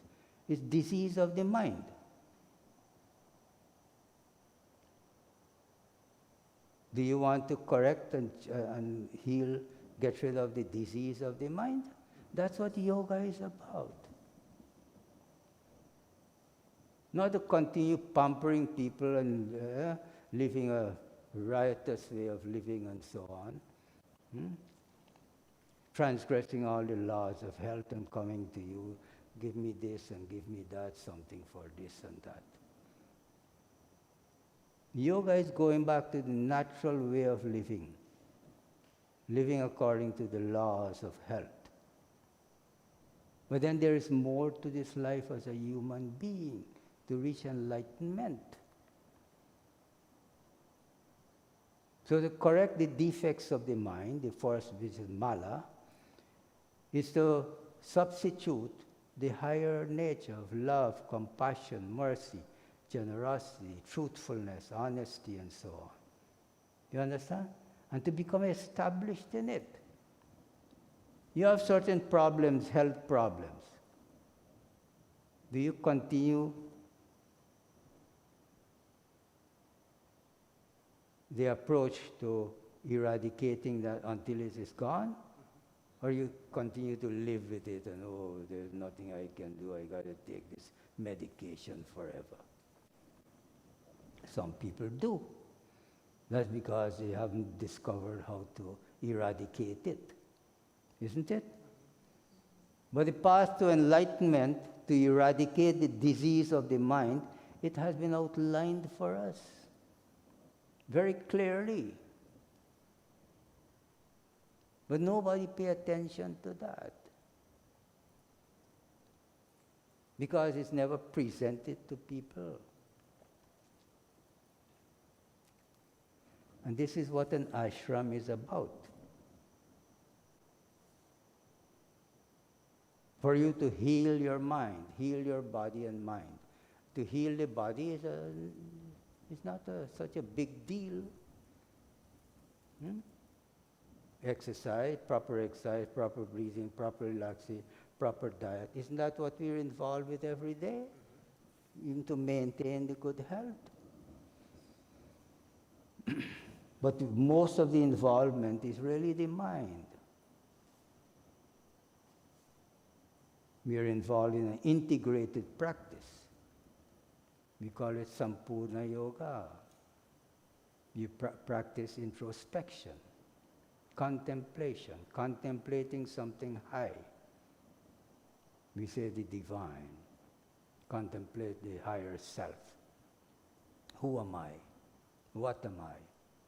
It's disease of the mind. Do you want to correct and heal, get rid of the disease of the mind? That's what yoga is about. Not to continue pampering people and living a riotous way of living and so on. transgressing all the laws of health and coming to you, give me this and give me that, something for this and that. Yoga is going back to the natural way of living according to the laws of health. But then there is more to this life as a human being, to reach enlightenment. So to correct the defects of the mind, the first, which is mala, is to substitute the higher nature of love, compassion, mercy, generosity, truthfulness, honesty, and so on. You understand? And to become established in it. You have certain problems, health problems. Do you continue the approach to eradicating that until it is gone? Or you continue to live with it and, oh, there's nothing I can do, I got to take this medication forever. Some people do. That's because they haven't discovered how to eradicate it. Isn't it? But the path to enlightenment, to eradicate the disease of the mind, it has been outlined for us very clearly. But nobody pay attention to that because it's never presented to people. And this is what an ashram is about. For you to heal your mind, heal your body and mind. To heal the body is not such a big deal. Exercise, proper breathing, proper relaxing, proper diet. Isn't that what we're involved with every day? Even to maintain the good health. But most of the involvement is really the mind. We are involved in an integrated practice. We call it Sampoorna Yoga. You practice introspection, contemplation, contemplating something high. We say the divine. Contemplate the higher self. Who am I? What am I?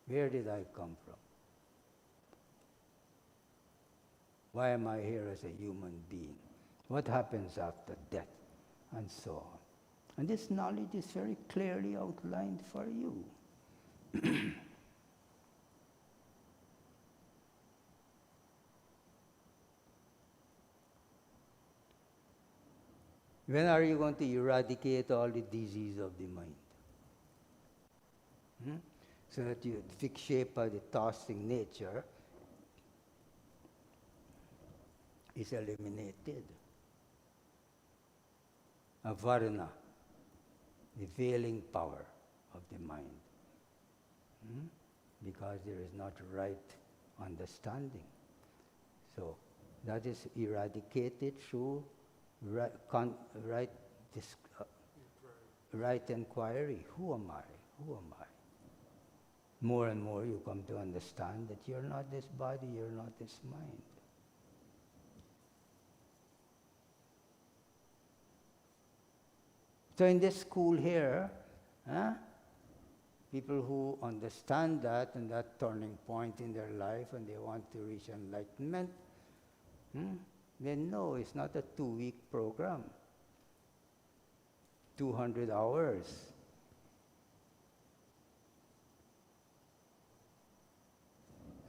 Where did I come from? Why am I here as a human being? What happens after death? And so on. And this knowledge is very clearly outlined for you. When are you going to eradicate all the disease of the mind? So that you fixate by the tossing nature is eliminated. Avarana, the veiling power of the mind. Because there is not right understanding. So that is eradicated through right inquiry. Who am I? Who am I? More and more you come to understand that you're not this body, you're not this mind. So in this school here, people who understand that and that turning point in their life and they want to reach enlightenment, they know it's not a 2-week program, 200 hours.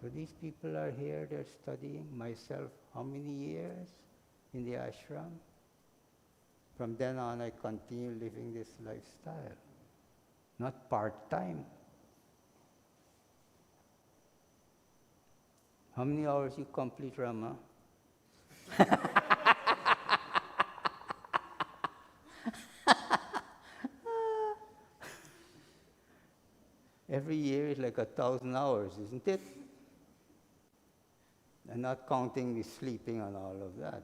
So these people are here, they're studying. Myself, how many years in the ashram? From then on, I continue living this lifestyle, not part-time. How many hours you complete, Rama? Every year is like 1,000 hours, isn't it? And not counting the sleeping and all of that.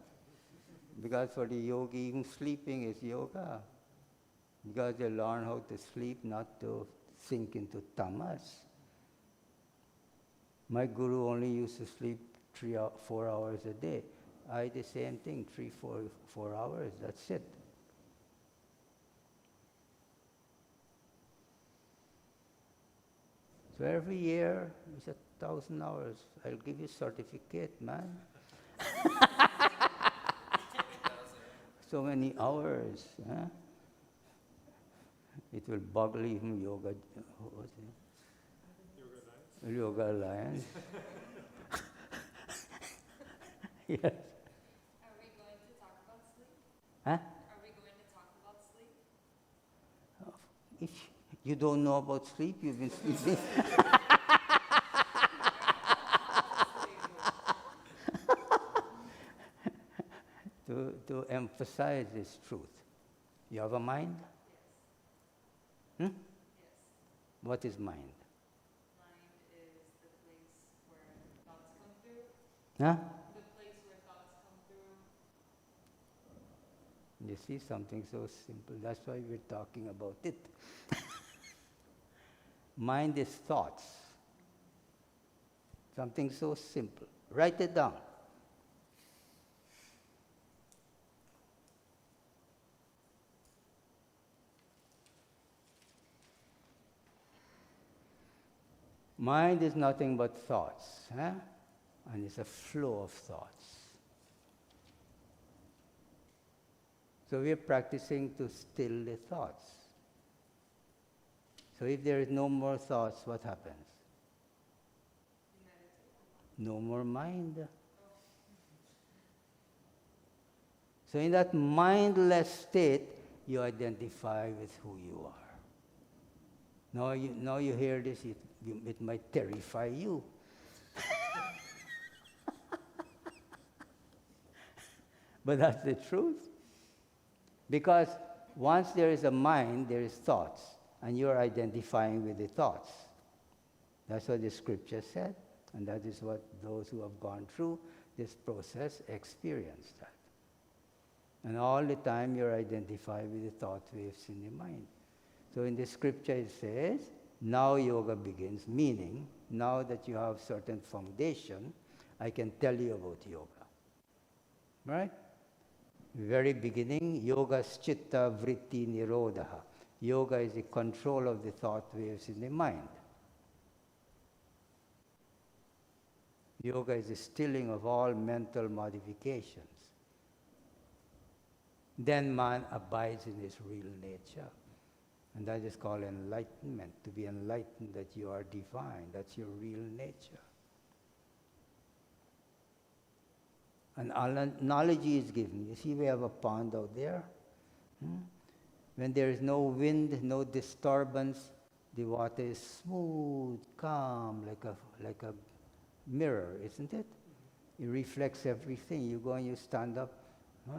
Because for the yogi, even sleeping is yoga. Because they learn how to sleep, not to sink into tamas. My guru only used to sleep 4 hours a day. I the same thing, 4 hours, that's it. So every year is 1,000 hours. I'll give you certificate, man. So many hours. Huh? It will boggle even yoga. What was it? Yoga Alliance. Yes. Are we going to talk about sleep? Huh? Are we going to talk about sleep? If you don't know about sleep, you've been sleeping. to emphasize this truth. You have a mind? Yes. Hmm? Yes. What is mind? Mind is the place where thoughts come through. Huh? The place where thoughts come through. You see, something so simple. That's why we're talking about it. Mind is thoughts. Something so simple. Write it down. Mind is nothing but thoughts, huh? And it's a flow of thoughts. So we're practicing to still the thoughts. So if there is no more thoughts, what happens? No more mind. So in that mindless state, you identify with who you are. Now you hear this, it might terrify you. But that's the truth. Because once there is a mind, there is thoughts, and you're identifying with the thoughts. That's what the scripture said, and that is what those who have gone through this process experience that. And all the time you're identified with the thought waves in the mind. So in the scripture it says, now yoga begins, meaning now that you have certain foundation, I can tell you about yoga. Right? Very beginning, yoga's chitta vritti nirodha. Yoga is the control of the thought waves in the mind. Yoga is the stilling of all mental modifications. Then man abides in his real nature. And that is called enlightenment, to be enlightened that you are divine. That's your real nature. An analogy is given. You see, we have a pond out there. When there is no wind, no disturbance, the water is smooth, calm, like a mirror, isn't it? It reflects everything. You go and you stand up,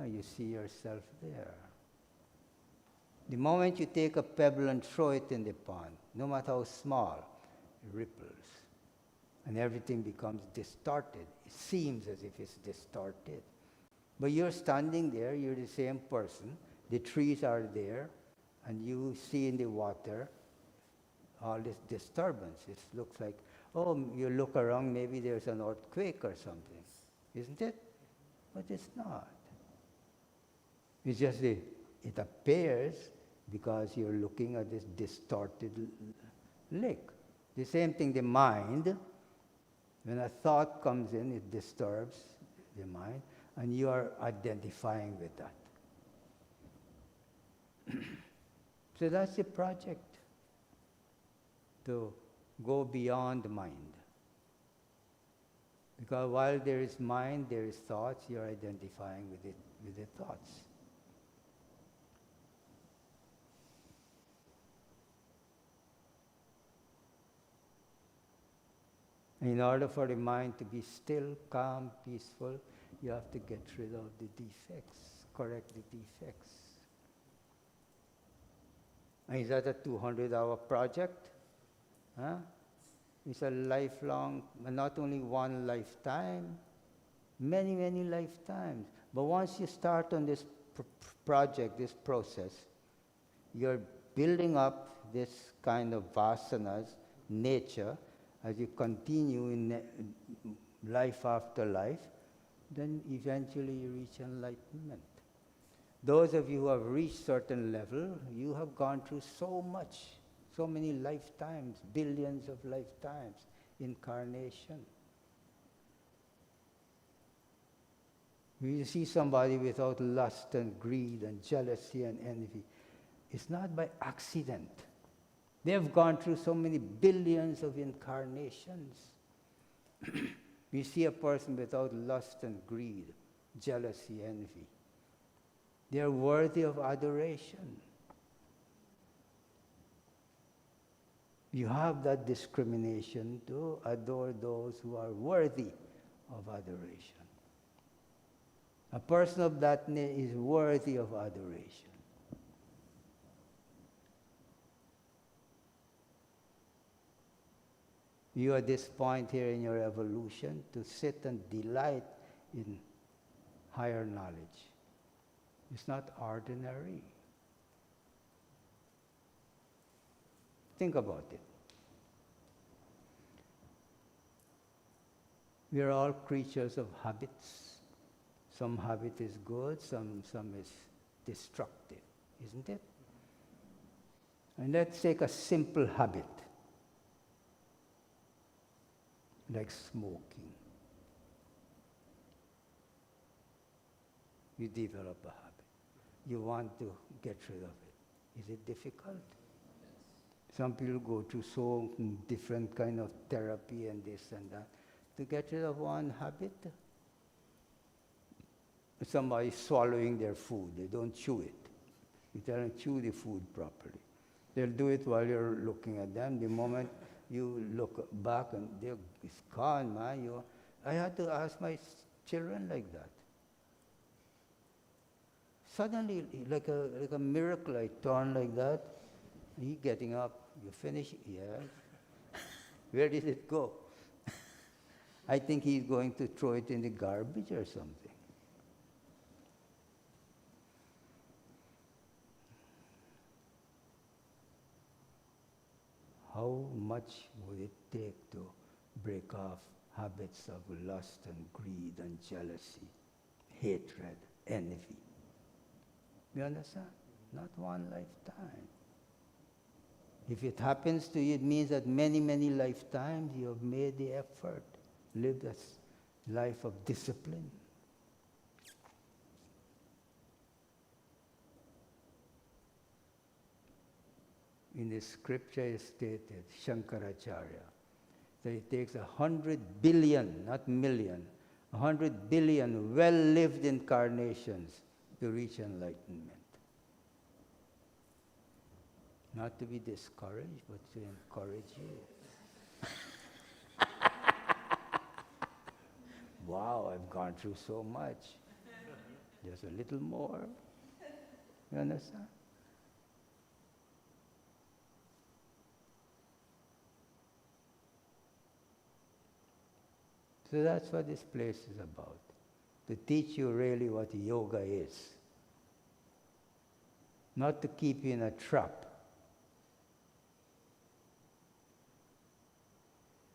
you see yourself there. The moment you take a pebble and throw it in the pond, no matter how small, it ripples. And everything becomes distorted. It seems as if it's distorted. But you're standing there, you're the same person, the trees are there, and you see in the water all this disturbance. It looks like, you look around, maybe there's an earthquake or something, isn't it? But it's not. It's just it appears because you're looking at this distorted lake. The same thing, the mind, when a thought comes in, it disturbs the mind, and you are identifying with that. So that's the project, to go beyond the mind. Because while there is mind, there is thoughts, you're identifying with it, with the thoughts. In order for the mind to be still, calm, peaceful, you have to get rid of the defects, correct the defects. And is that a 200-hour project? Huh? It's a lifelong, not only one lifetime, many, many lifetimes. But once you start on this project, this process, you're building up this kind of vasanas, nature, as you continue in life after life, then eventually you reach enlightenment. Those of you who have reached certain level, you have gone through so much, so many lifetimes, billions of lifetimes, incarnation. When you see somebody without lust and greed and jealousy and envy, it's not by accident. They have gone through so many billions of incarnations. You see a person without lust and greed, jealousy, envy. They are worthy of adoration. You have that discrimination to adore those who are worthy of adoration. A person of that nature is worthy of adoration. You are at this point here in your evolution to sit and delight in higher knowledge. It's not ordinary. Think about it. We are all creatures of habits. Some habit is good, some is destructive, isn't it? And let's take a simple habit, like smoking. You develop a habit. You want to get rid of it. Is it difficult? Yes. Some people go through so different kind of therapy and this and that. To get rid of one habit, somebody swallowing their food, they don't chew it. You tell them chew the food properly. They'll do it while you're looking at them. The moment you look back and it's gone, man. I had to ask my children like that. Suddenly, like a miracle, I turn like that. He getting up. You finish? Yes. Where did it go? I think he's going to throw it in the garbage or something. How much would it take to break off habits of lust and greed and jealousy, hatred, envy? You understand? Not one lifetime. If it happens to you, it means that many, many lifetimes you have made the effort, lived a life of discipline. In the scripture is stated, Shankaracharya, that it takes 100 billion, not million, 100 billion well-lived incarnations to reach enlightenment. Not to be discouraged, but to encourage you. Wow, I've gone through so much. Just a little more. You understand? So that's what this place is about. To teach you really what yoga is. Not to keep you in a trap.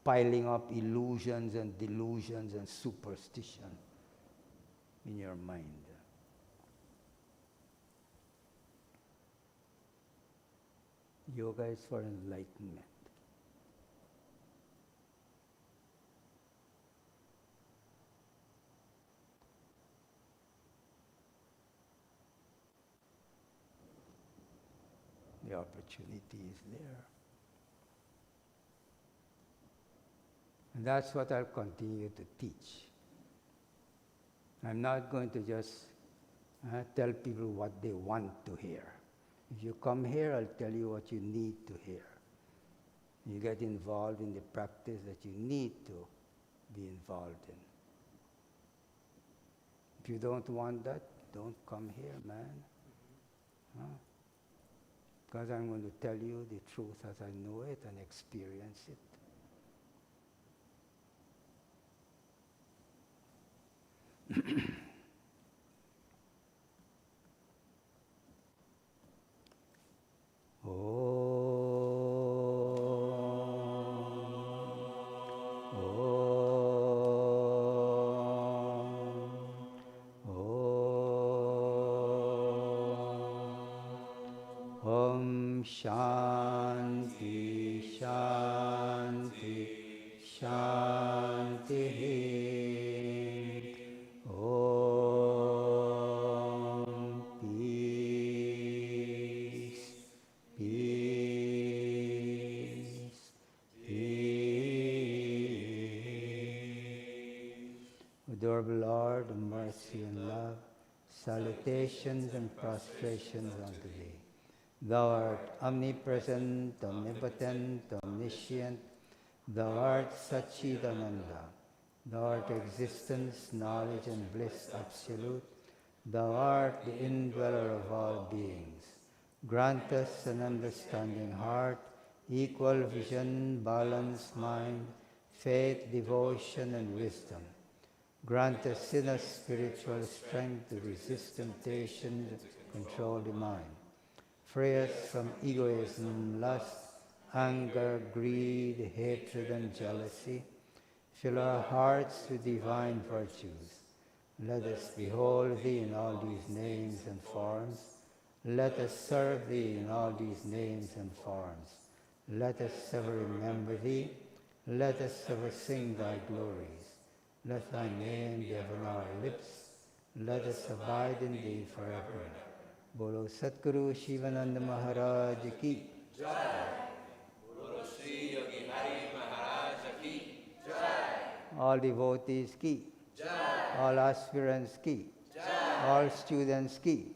Piling up illusions and delusions and superstition in your mind. Yoga is for enlightenment. The opportunity is there. And that's what I'll continue to teach. I'm not going to just tell people what they want to hear. If you come here, I'll tell you what you need to hear. You get involved in the practice that you need to be involved in. If you don't want that, don't come here, man. Huh? Because I'm going to tell you the truth as I know it and experience it. Shanti, Shanti, Shanti. Om Peace, Peace, Peace. Adorable Lord of mercy and love, salutations and prostrations unto Thee. Thou art omnipresent, omnipotent, omniscient. Thou art Satchidananda. Thou art existence, knowledge and bliss absolute. Thou art the indweller of all beings. Grant us an understanding heart, equal vision, balanced mind, faith, devotion and wisdom. Grant us inner spiritual strength to resist temptation, control the mind. Free us from egoism, lust, anger, greed, hatred and jealousy. Fill our hearts with divine virtues. Let us behold Thee in all these names and forms. Let us serve Thee in all these names and forms. Let us ever remember Thee. Let us ever sing Thy glories. Let Thy name be ever on our lips. Let us abide in Thee forever. Bolo Satguru Shivananda Maharaj Ki Jai. Bolo Shri Yogi Hari Maharaj Ki Jai. All devotees ki Jai. All aspirants ki Jai. All students ki